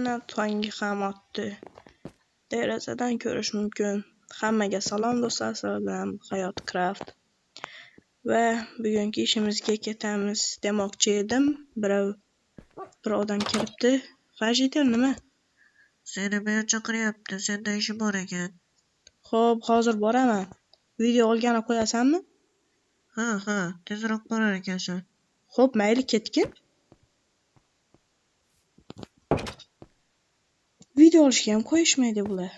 yana tongi ham otdi. Derazadan ko'rish mumkin. Hammaga salom do'stlar, sizlar bilan Hayot Craft. Va bugungi ishimizga ketamiz demoqchi edim. Bir odam kelibdi. G'ajiter nima? Seni men chaqiryapti, senda ishi bor ekan. Xo'p, hozir boraman. Video olgani qo'yasanmi? Ha, tezroq borar ekansan. Xo'p, mayli ketgin. Video olishga ham qo'yishmaydi bular.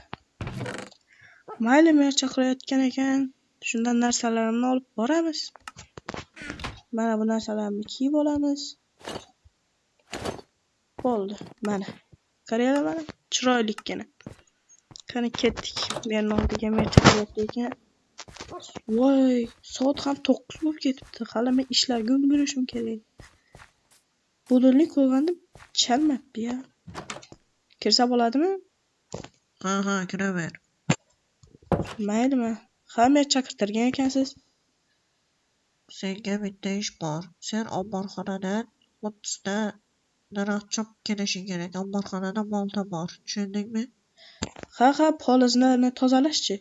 Mayli, men chaqirayotgan ekan, shundan narsalarimni olib boramiz. Mana bu narsalarni kiyib olamiz. Bo'ldi, mana. Qaranglar mana, chiroylikkina. Qani ketdik. Men oldiga men chaqirayotgan ekan. Voy, soat ham 9 bo'lib ketibdi. Hali men ishlarga ulgurishim kerak. Budilnik qo'ygandim, chalmabdi-ya. Kirsa bo'ladimi? Ha, kiraver. Maylimi? Hamma chaqirtirgan ekansiz. Senga bitta ish bor. Sen omborxonadan 30 ta daraxt chopib kelishing kerak. Omborxonada bolta bor. Tushundingmi? Ha, polizlarni tozalashchi.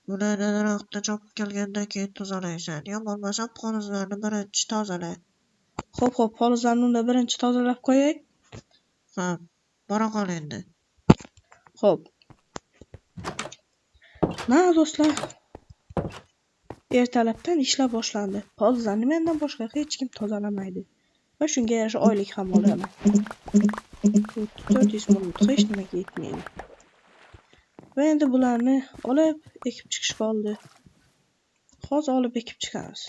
Bularni daraxtni chopib kelgandan keyin tozalaysan. Yo bo'lmasa polizlarni birinchi tozala. Xo'p, polizlarni unda birinchi tozalab qo'yay. Ha, bora qol endi. Xo'p. Mana do'stlar. Ertalabdan ishlar boshlandi. Polizlarni mendan boshqa hech kim tozalamaydi. Va shunga yarasha oylik ham olaman. 400 ming hech nimaga yetmaydi. Va endi bularni olib ekib chiqish qoldi. Hozir olib ekib chiqamiz.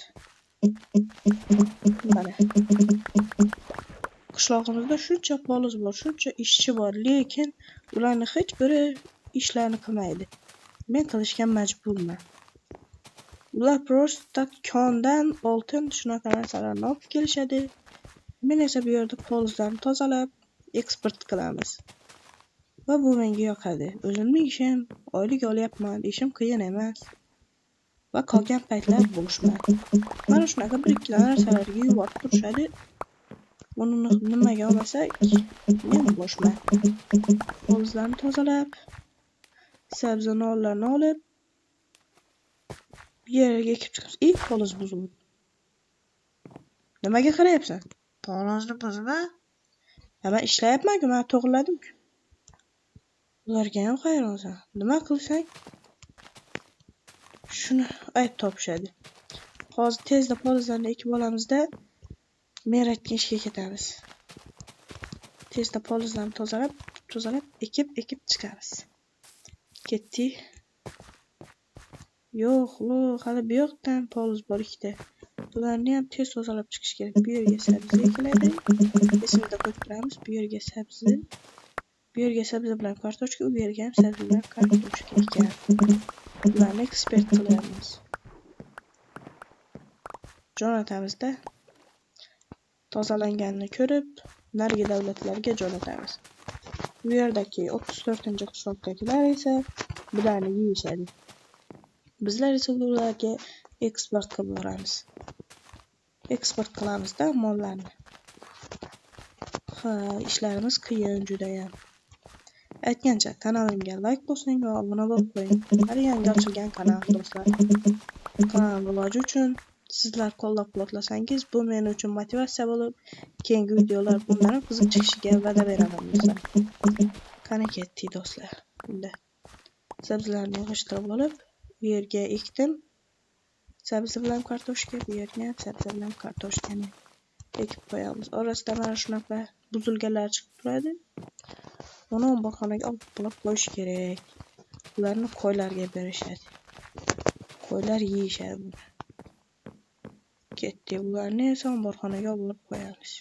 Mana. Qishlog'imizda shuncha poliz bor, shuncha ishchi bor, lekin ularning hech biri ishlarni qilmaydi. Men qilishga majburman. Ular prosta kondan oltin shunaqa narsalarni olib kelishadi. Men esa bu yerda polizlarni tozalab eksport qilamiz. Va bu menga yoqadi. O'zimning ishim, oylik olyapman, ishim qiyin emas. Va qolgan paytlar bo'shman. Mana shunaqa bir-ikki narsalarga yuborib turishadi. Uni nimaga olmasak, men bo'shman. Polizlarni tozalab, sabzi nollarni olib, yerga ekib chiqamiz. Poliz buzildi. Nimaga qarayapsan? Polizni buzma. Men ishlayapman-ku, men to'g'riladim-ku. Ularga ham hayronsan. Nima qilsang, shuni ayb topishadi. Hozir tezda polizlarni ekib olamizda, men aytgan ishga ketamiz. Tezda polizlarni tozalab, ekib chiqamiz. Ketdik. Yo'q, hali bu yoqdan poliz bor ikkita. Bularni ham tez tozalab chiqish kerak. Bu yerga sabzi ekiladi. Esimizda qo'yib turamiz. Bu yerga sabzi. Bu yerga sabzi bilan kartoshka, u yerga ham sabzi bilan kartoshka ekan. Bularni ekspert qilamiz. Jo'natamizda. Tozalanganini ko'rib, narigi davlatlarga jo'natamiz. Bu yerdagi 34-qishloqdagilar esa bularni yeyishadi. Bizlar esa ularga eksport qilib boramiz. Eksport qilamizda mollarni. Ishlarimiz qiyin juda ham. Aytgancha kanalimga like bosing va obuna bo'lib qo'ying. Hali yangi ochilgan kanal do'stlar. Kanal rivoji uchun sizlar qo'llab-quvvatlasangiz, bu men uchun motivatsiya bo'lib, keyingi videolar bundan ham qiziq chiqishiga va'da beraman do'stlar. Qani ketdik do'stlar. Bunda sabzilarni yig'ishtirib olib, bu yerga ekdim. Sabzi bilan kartoshka, bu yerga ham sabzi bilan kartoshkani ekib qo'yamiz. Orasida mana shunaqa buzilganlar chiqib turadi. Uni omborxonaga olib qo'yish kerak. Ularni qo'ylarga berishadi. Qo'ylar yeyishadi buni. Ketdik, ularni esa omborxonaga olib qo'yamiz.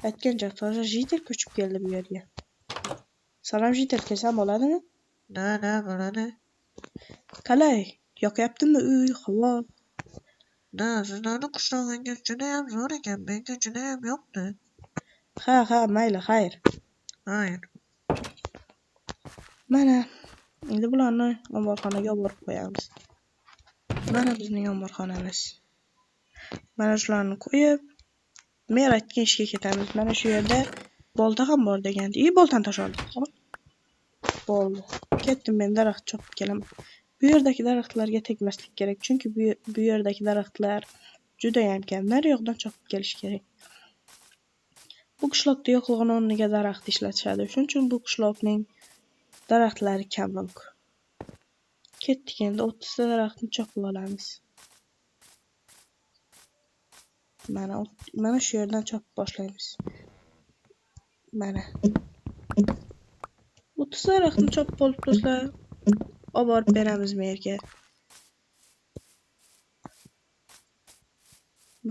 Aytgancha toza jitel ko'chib keldi bu yerga. Salom jitel, kelsam bo'ladimi? Da, bo'ladi. Qalay, yoqyaptimi uy, havo? Da, sizlarning qishlog'ingiz juda ham zo'r ekan. Menga juda ham yoqdi. Ha, mayli, xayr. Mana, endi bularni omborxonaga olib qo'yamiz. Mana bizning omborxonamiz. Mana shularni qo'yib, men aytgan ishga ketamiz. Mana shu yerda Bolta ham bor degandi. Boltani tashlab oldim. Bo'ldi. Ketdim men daraxt chopib kelaman. Bu yerdagi daraxtlarga tegmaslik kerak, chunki bu yerdagi daraxtlar juda ham kam. Nariyoqdan chopib kelish kerak. Bu qishloqda yo'qlig'ini o'rniga daraxt ishlatishadi. Shuning uchun bu qishloqning daraxtlari kamroq. Ketdik endi 30 ta daraxtni chopib olamiz. Mana shu yerdan chopib boshlaymiz. Mana. 30 daraxtni chopib olib do'stlar, olib borib beramiz merga.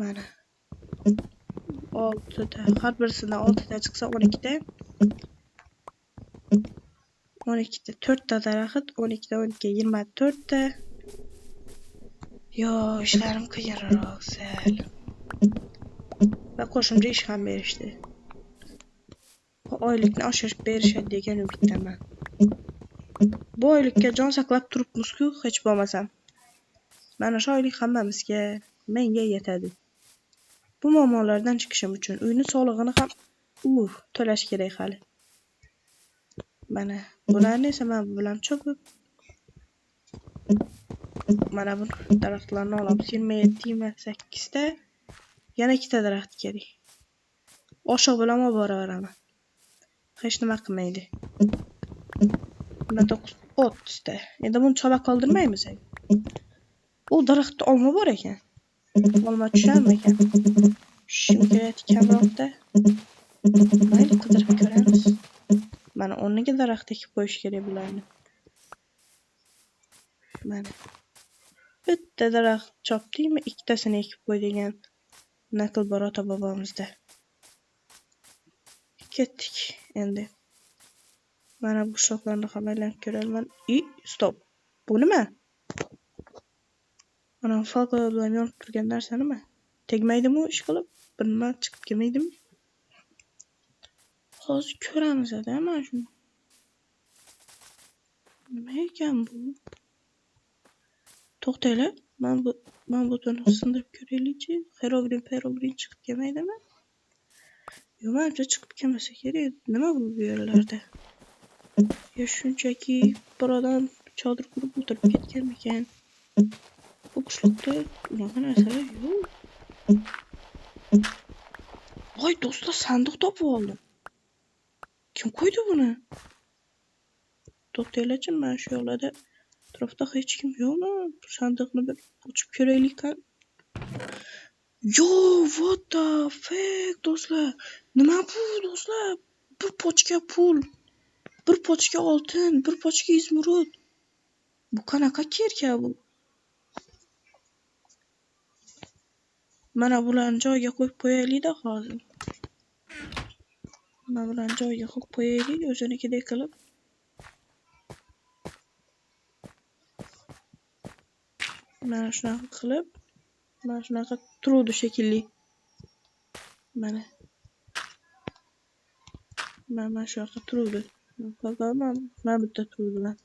Mana. 6 ta, har birisidan 6 ta chiqsa 12 ta. 12 ta, 4 ta daraxt, 12 ta 12 24 ta. Yo, ishlarim qiyinroq sal. Va qo'shimcha ish ham berishdi. Oylikni oshirib berishadi degan umiddaman. Bu oylikka jon saqlab turibmiz-ku, hech bo'lmasam. Mana shu oylik hammamizga, menga yetadi. Bu muammolardan chiqishim uchun uyni solig'ini ham to'lash kerak hali. Mana bularni esa men bilan chopib mana bu daraxtlarni olamiz. 27-28 ta. Yana 2 ta daraxt kerak. Oshiq bilan olib boraveraman. Hech nima qilmaydi. 30 ta. Endi buni chola qoldirmaymiz. U daraxtda olma bor ekan. Olma tusharmikan? Shunchaki kamroqda. Mayli, qidirib ko'ramiz. Mana o'rniga daraxt ekib qo'yish kerak bularni. Mana. Bitta daraxt chopdikmi, ikkitasini ekib qo'y degan naql bor ota bobomizda. Ketdik endi. Mana bu qishloqlarni ham aylanib ko'raman. Stop. Bu nima? Mana falqo bilan yonib turgan narsa nima? Tegmaydimi ish qilib? Bir nima chiqib kelmaydimi? Hozir ko'ramiz-da mana shuni. Nima ekan bu? To'xtanglar. Men bu tuni sindirib ko'raylikchi. Xerovrin chiqib kelmaydimi? Yo'q, menimcha chiqib kelmasa kerak. Nima bu yerlarda? Yo shunchaki bir odam chodir qurib o'tirib ketganmikan? Bu qishloqda unaqa narsalar yo'q. Voy do'stlar, sandiq topib oldim. Kim qo'ydi buni? To'xtanglarchi, men shu yoqlarda atrofda hech kim yo'qmi? Bu sandiqni bir ochib ko'raylik. Yo, what the fuck do'stlar? Nima bu do'stlar? Bir pochka pul, bir pochka oltin, bir pochka izmurud. Bu qanaqa kerka bu? Mana bularni joyiga qo'yib qo'yaylik-da hozir. Mana bularni joyiga qo'yib qo'yaylik, o'zinikidek qilib. Mana shunaqa qilib, mana shunaqa turuvdi shekilli. Mana shu yoqqa turuvdi. Mana bitta turuvdilar.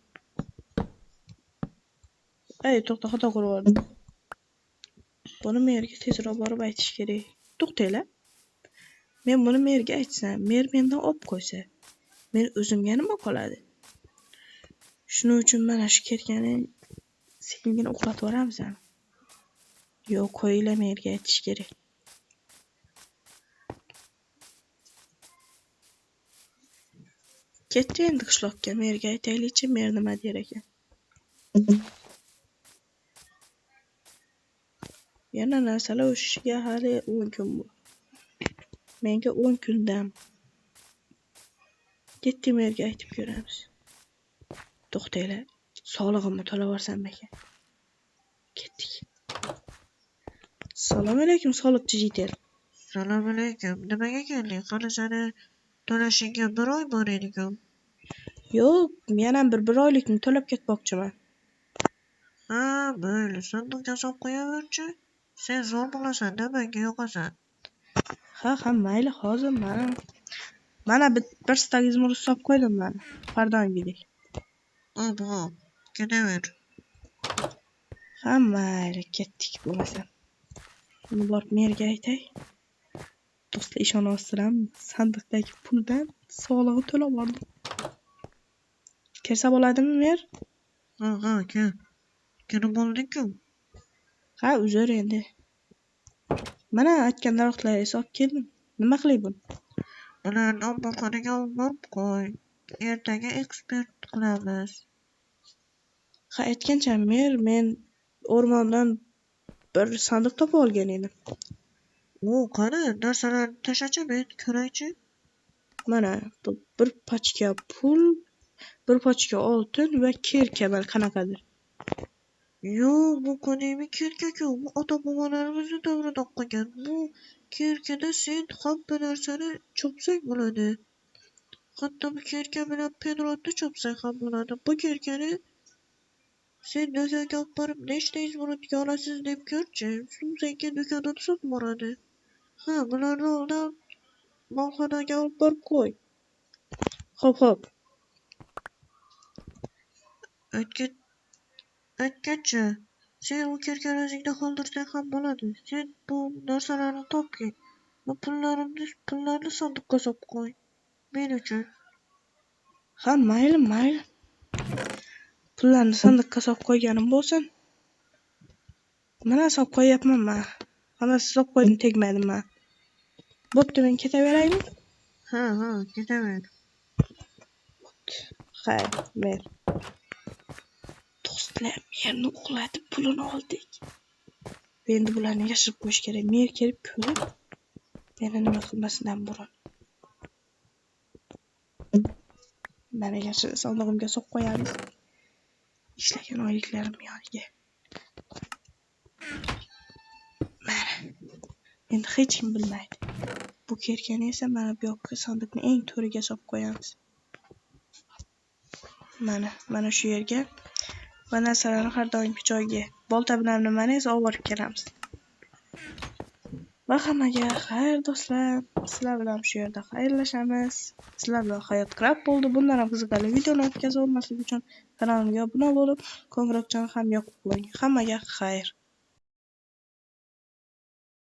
To'xta, xato qilib yubordim. Buni merga tezroq borib aytish kerak. To'xtanglar. Men buni merga aytsam, mer mendan olib qo'ysa, men o'zimga nima qoladi? Shuning uchun mana shu kerkani sekingina uxlatib yuboramiz. Yo'q, qo'yinglar, merga aytish kerak. Ketdi endi qishloqqa, merga aytaylikchi, mer nima der ekan. Yana narsalar o'shishiga hali 10 kun bor. Menga 10 kundan. Ketdi, merga aytib ko'ramiz. To'xtanglar, solig'imni to'lab olsam ekan. Ketdik. Assalomu alaykum, soliqchi jitel. Assalomu alaykum. Nimaga kelding? Qani seni to'lashingga 1 oy bor edi-ku. Yo'q, yana bir oylikni to'lab ketmoqchiman. Ha, mayli, sandiqqa solib qo'yaver-chi. Sen zo'r bo'lasan-da, menga yoqasan. Ha, mayli, hozir mana bir stak izmurud solib qo'ydim mana. Pardongidek. Obbo, ketaver. Ha, mayli, ketdik bo'lmasa. Buni borib merga aytay. Do'stlar ishonasizlarmi? Sandiqdagi puldan solig'ini to'lab oldim. Kirsa bo'ladimi, mer? Ha, kel. Kirib oldik-ku. Ha, uzr endi. Mana aytgan daraxtlaringizni olib keldim. Nima qilay buni? Ularni omborxonaga olib borib qo'y. Ertaga ekspert qilamiz. Ha, aytgancha mer, men o'rmondan bir sandiq topib olgan edim. Qani, narsalarni tashlachi, men ko'raychi. Mana bu bir pachka pul, bir pachka oltin va kerka bal qanaqadir. Bu qaniymi kerka-ku? Bu ota-bobolarimizni davrida qolgan. Bu kerkada sen hamma narsani chopsang bo'ladi. Hatto bu kerka bilan penrotni chopsang ham bo'ladi. Bu kerkani sen do'konga olib borib nechta izvorotga olasiz deb ko'rchi. Senga do'konda sotib boradi. Ha, bularni olib molxonaga olib borib qo'y. Xo'p. Aytgancha, sen u kerkani o'zingda qoldirsang ham bo'ladi. Sen bu narsalarni topgin. Bu pullarni sandiqqa solib qo'y. Men uchun. Ha, mayli. Pullarni sandiqqa solib qo'yganim bo'lsin. Mana solib qo'yapman men. Hammasi solib qo'ydim, tegmadim men. Bo'pti, men ketaveraymi? Ha, ketaver. Xayr, mer. Do'stlar, merni uxlatib pulini oldik. Endi bularni yashirib qo'yish kerak. Mer kelib ko'rib, meni nima qilmasidan burun. Mana yashirib sandig'imga solib qo'yamiz. Ishlagan oyliklarim yoniga. Mana. Endi hech kim bilmaydi. Bu kerkani esa mana bu yoqqa sandiqning eng to'riga solib qo'yamiz. Mana shu yerga va narsalarni har doimgi joyiga. Bolta bilan nimani esa olib borib kelamiz. Va hammaga xayr do'stlar. Sizlar bilan shu yerda xayrlashamiz. Sizlar bilan hayot krab bo'ldi. Bundan ham qiziqarli videolar o'tkazib olmaslik uchun kanalimga obuna bo'lib, qo'ng'iroqchani ham yoqib qo'ying. Hammaga xayr.